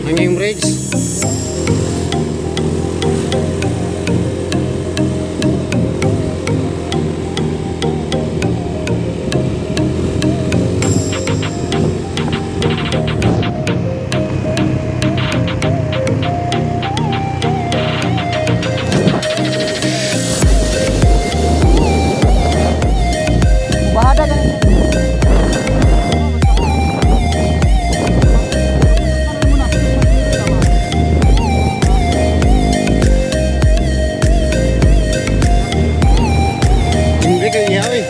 hanging bridge. Bahada kan. Hindi ka ihaw eh.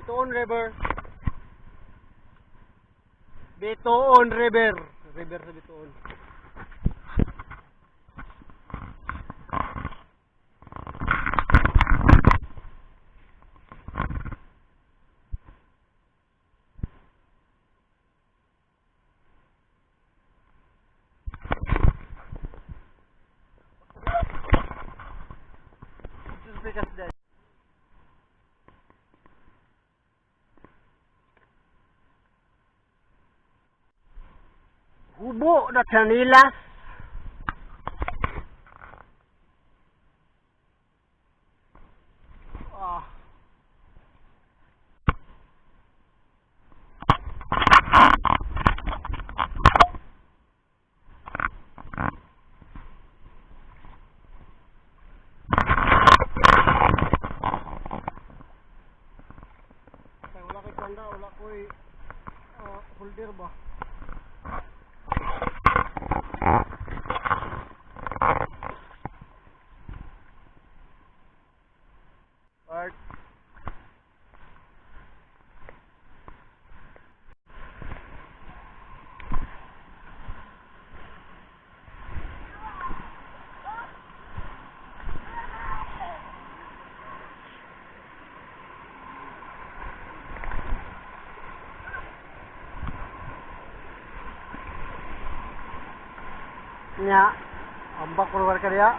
Bitoon River. Bitoon River. River sa Bitoon. This is because that hubo na Chanilas. Wala ko'y tanda, wala ko'y holder ba? Part. Nya, ambak keluar kerja.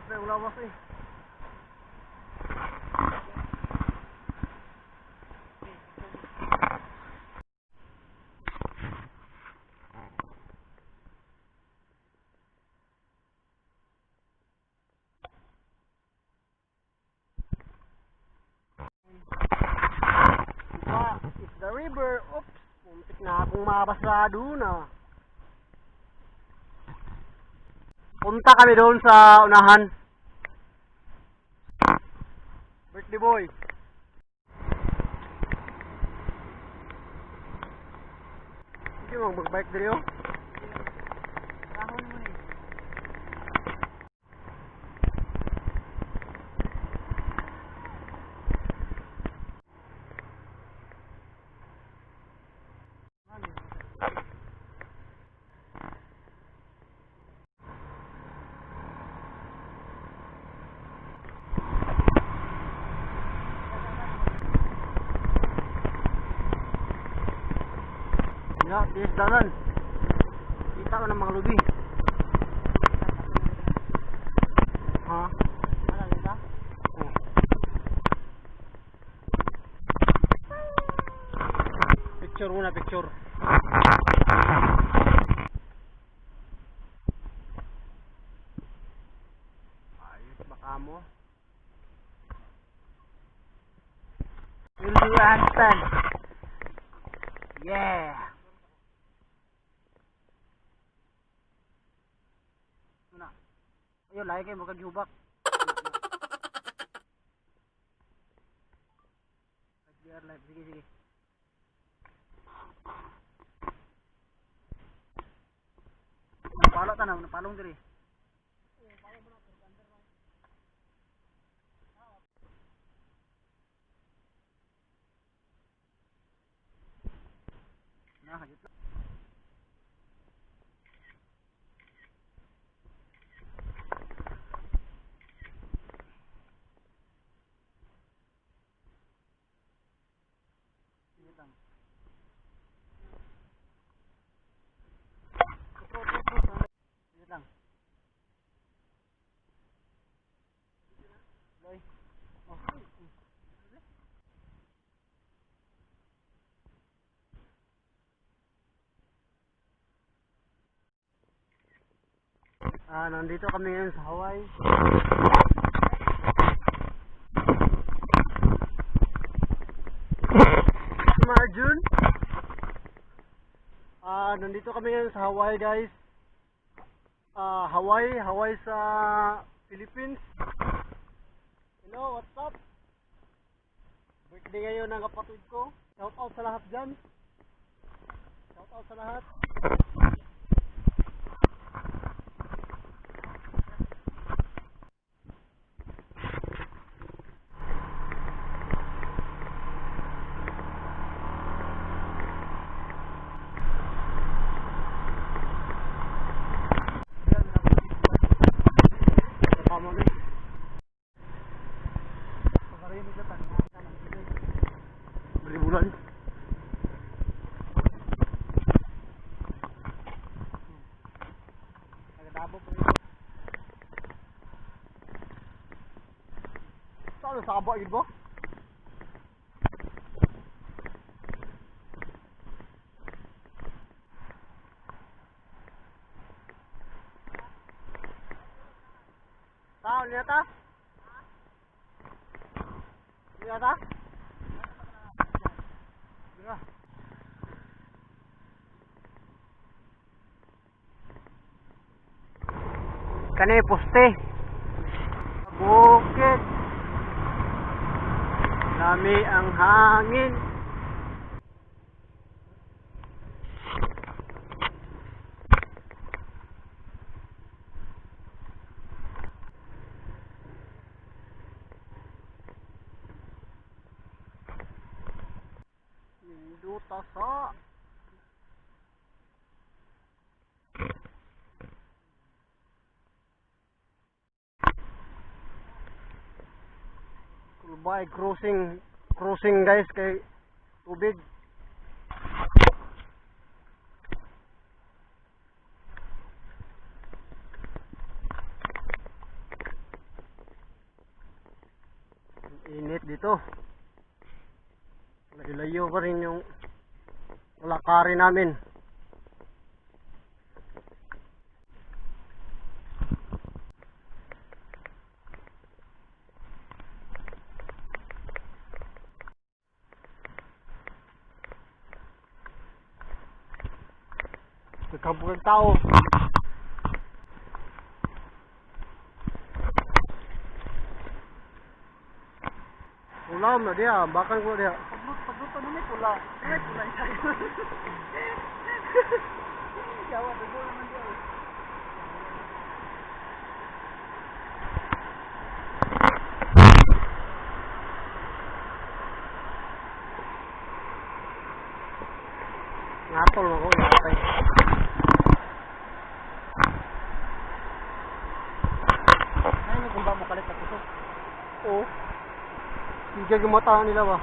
sa ulawas eh. It's the river. Oops, muntik na akong mabasa doon ah. Punta kami doon sa unahan. Birthday boy. Sige mo, mag-bike dito. Rahon mo eh. Ya, tiis dalan. Kita ko ng mga lubi. Ha? Wala kita? Oh. Picture muna, picture. Ayos baka mo. Will do a handstand. Yeah! Una. Ayun, lagi kayo magkagihubak. Live. Sige, sige. Napalo ka na, napalong diri. Nah, gitu. Nandito kami ngayon sa Hawaii. Marjun. Nandito kami ngayon sa Hawaii, guys. Hawaii sa Philippines. Hello, what's up? Birthday ngayon ng kapatid ko. Shout out sa lahat dyan. Shout out sa lahat. Bulan. Saan sa aba gid ba? Tahu lihat ah? Lihat ah? Ya. Kani poste. Bukid. Dami ang hangin. Minduta sa Kulbay crossing guys kay tubig. dito. Layo pa rin yung lalakarin namin. Nagkampong ng tao. Ulam na dia, bakal ko dia. Pagluto namin pula. Ay, pula yung sayo. Yawa, dugo naman dia. Ngatol ako, natay. Ay, kung ba mo kalit na kusok. Oo. Hindi yung mata nila ba?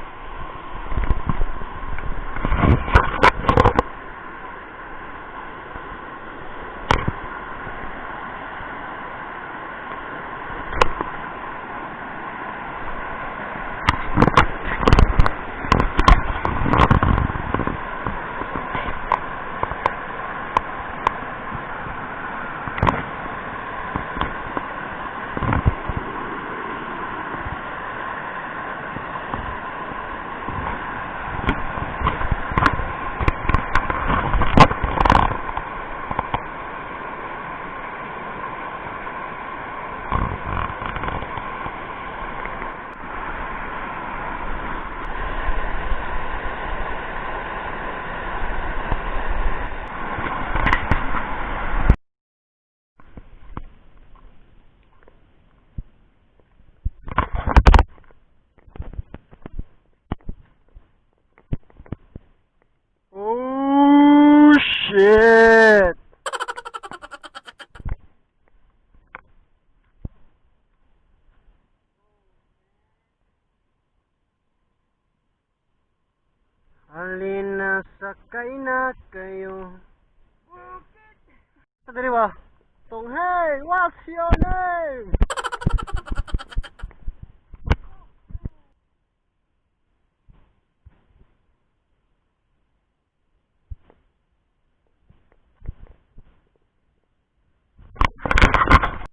Oh shit! Halina, sakay na kayo. Sa dali ba? Tong, hey, what's your name?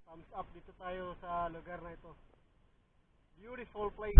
Thumbs up dito tayo sa lugar na ito. Beautiful place.